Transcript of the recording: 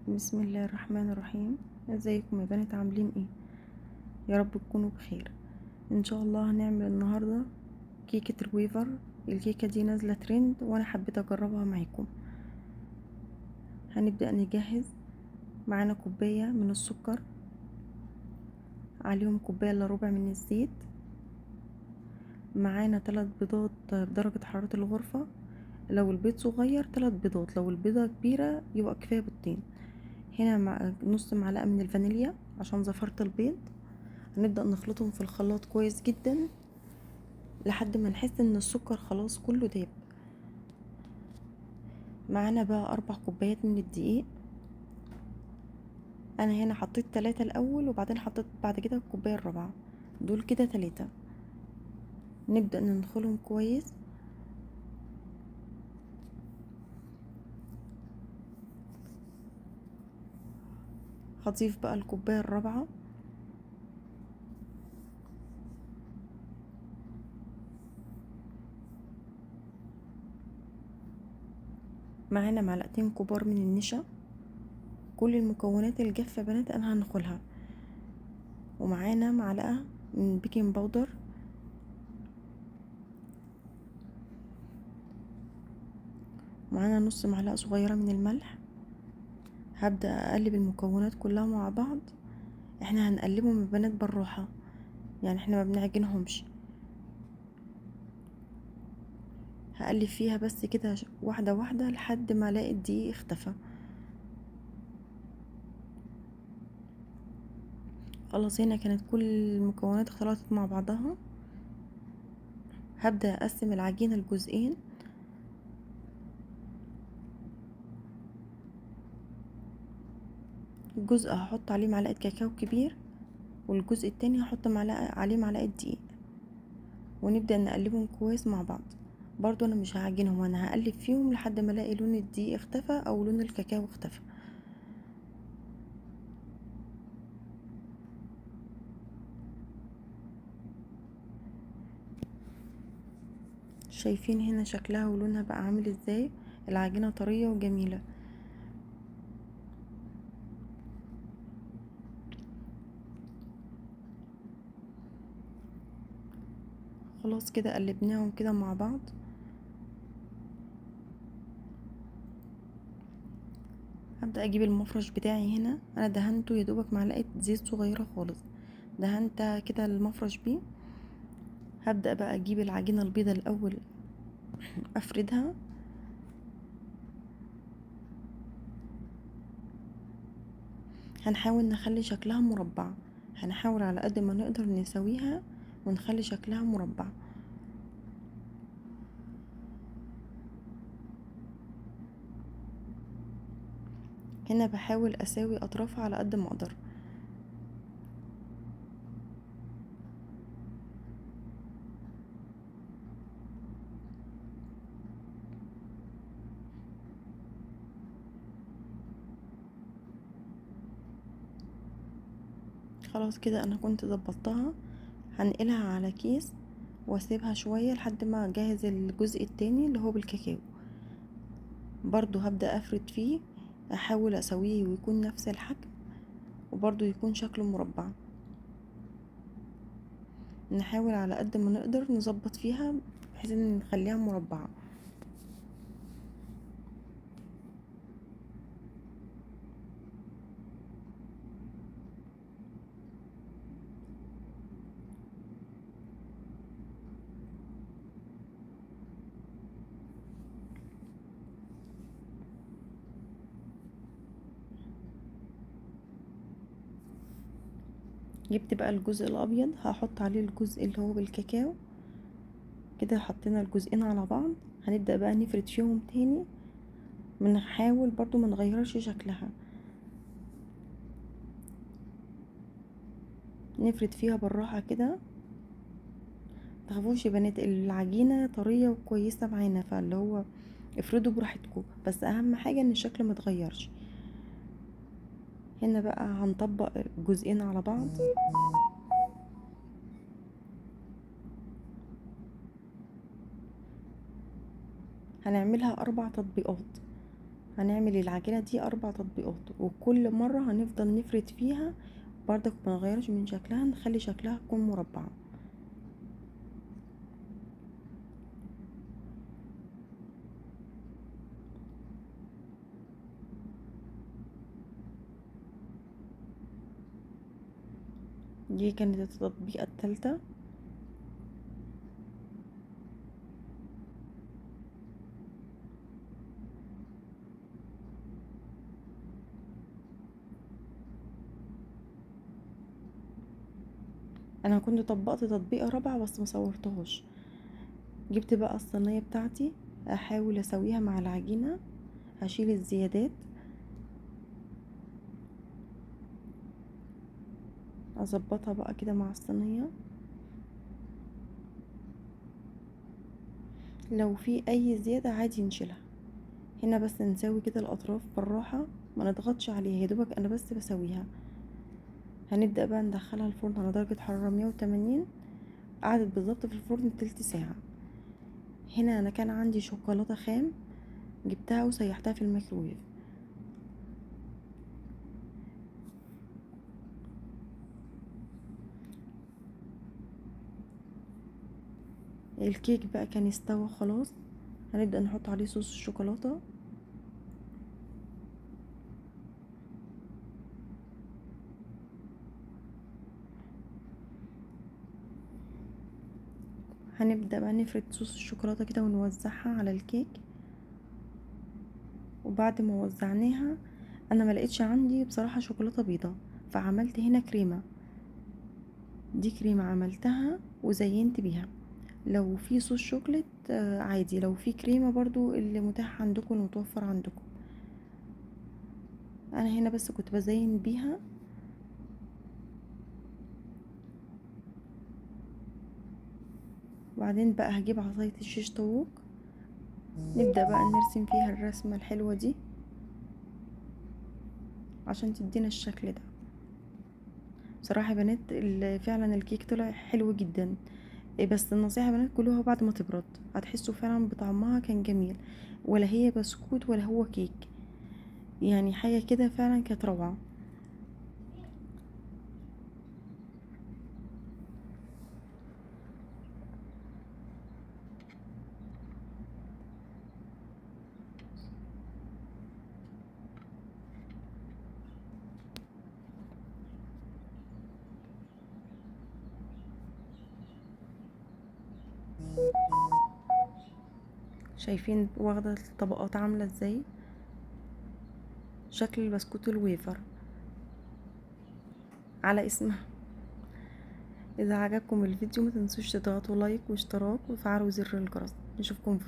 بسم الله الرحمن الرحيم. ازيكم يا بنات، عاملين ايه؟ يا رب تكونوا بخير. ان شاء الله هنعمل النهارده كيكه الويفر. الكيكه دي نازله ترند وانا حبيت اجربها معاكم. هنبدا نجهز. معانا كوبايه من السكر، عليهم كوبايه الا ربع من الزيت، معانا 3 بيضات بدرجه حراره الغرفه. لو البيض صغير 3 بيضات، لو البيضه كبيره يبقى كفايه بيضتين. هنا مع نص معلقه من الفانيليا عشان زفرة البيض. هنبدأ نخلطهم في الخلاط كويس جدا لحد ما نحس ان السكر خلاص كله داب. معانا بقى 4 كوبايات من الدقيق. انا هنا حطيت 3 الاول وبعدين حطيت بعد كده الكوبايه الرابعه، دول كده 3. نبدأ ننخلهم كويس. هضيف بقى الكوبايه الرابعه. معانا معلقتين كبار من النشا. كل المكونات الجافه يا بنات انا هنخلها. ومعانا معلقه من بيكنج باودر. معانا نص معلقه صغيره من الملح. هبدأ اقلب المكونات كلها مع بعض. احنا هنقلبهم يا بنات بالراحه، يعني احنا ما بنعجنهمش. هقلب فيها بس كده واحده واحده لحد ما الاقي الدقيق اختفى. خلاص هنا كانت كل المكونات اختلطت مع بعضها. هبدأ اقسم العجينة لجزئين. جزء هحط عليه معلقة كاكاو كبير، والجزء التاني هحط عليه معلقة دقيق، ونبدأ نقلبهم كويس مع بعض. برضو انا مش هعجنهم، انا هقلب فيهم لحد ما الاقي لون الدقيق اختفى او لون الكاكاو اختفى. شايفين هنا شكلها ولونها بقى عامل ازاي؟ العجينة طرية وجميلة. خلاص كده قلبناهم كده مع بعض. هبدأ اجيب المفرش بتاعي. هنا انا دهنته يا دوبك معلقة زيت صغيرة خالص، دهنت كده المفرش بيه. هبدأ بقى اجيب العجينة البيضة الاول افردها. هنحاول نخلي شكلها مربع، هنحاول على قد ما نقدر نسويها ونخلي شكلها مربع. هنا بحاول اساوي اطرافها على قد ما اقدر. خلاص كده انا كنت ظبطتها. هنقلها على كيس واسيبها شوية لحد ما اجهز الجزء التاني اللي هو بالكاكاو. برضو هبدأ افرد فيه، احاول اسويه ويكون نفس الحجم وبرضو يكون شكله مربع. نحاول على قد ما نقدر نظبط فيها بحيث ان نخليها مربعة. جبت بقى الجزء الابيض هحط عليه الجزء اللي هو بالكاكاو. كده حطينا الجزئين على بعض. هنبدأ بقى نفرد فيهم تاني، بنحاول برضو ما نغيرش شكلها. نفرد فيها بالراحة كده. متخافوش يا بنات، العجينة طرية وكويسة معانا، فاللي هو افردوا براحتكم، بس اهم حاجة ان الشكل ما يتغيرش. هنا بقى هنطبق الجزئين على بعض. هنعملها 4 تطبيقات. هنعمل العجينة دي 4 تطبيقات، وكل مرة هنفضل نفرد فيها بردك ما نغيرش من شكلها، نخلي شكلها تكون مربعة. دي كانت التطبيقة التالتة. انا كنت طبقت تطبيقة رابعة بس مصورتهاش. جبت بقى الصينية بتاعتي، احاول اسويها مع العجينة، هشيل الزيادات، اظبطها بقى كده مع الصينية. لو في اي زيادة عادي نشيلها. هنا بس نسوي كده الاطراف بالراحة، ما نضغطش عليها، يا دوبك انا بس بسويها. هنبدأ بقى ندخلها الفرن على درجة حرارة 180. قعدت بالظبط في الفرن تلت ساعة. هنا انا كان عندي شوكولاتة خام، جبتها وسيحتها في الميكرويف. الكيك بقى كان استوى خلاص، هنبدأ نحط عليه صوص الشوكولاتة. هنبدأ بقى نفرد صوص الشوكولاتة كده ونوزعها على الكيك. وبعد ما وزعناها، انا ما لقيتش عندي بصراحة شوكولاتة بيضة، فعملت هنا كريمة. دي كريمة عملتها وزينت بيها. لو في صوص شوكليت عادي، لو في كريمة برضو اللي متاح عندكم ومتوفر عندكم. انا هنا بس كنت بزين بيها. وبعدين بقى هجيب عصاية الشيش طاووق، نبدأ بقى نرسم فيها الرسمة الحلوة دي عشان تدينا الشكل ده. بصراحة يا بنات فعلا الكيك طلع حلو جدا. بس النصيحة يا بنات كلوها بعد ما تبرد، هتحسوا فعلا بطعمها كان جميل. ولا هي بسكوت ولا هو كيك، يعني حاجة كده فعلا كانت روعة. شايفين واخدة الطبقات عاملة ازاي، شكل البسكوت الويفر على اسمها. اذا عجبكم الفيديو ما تنسوش تضغطوا لايك واشتراك وتفعلوا زر الجرس. نشوفكم في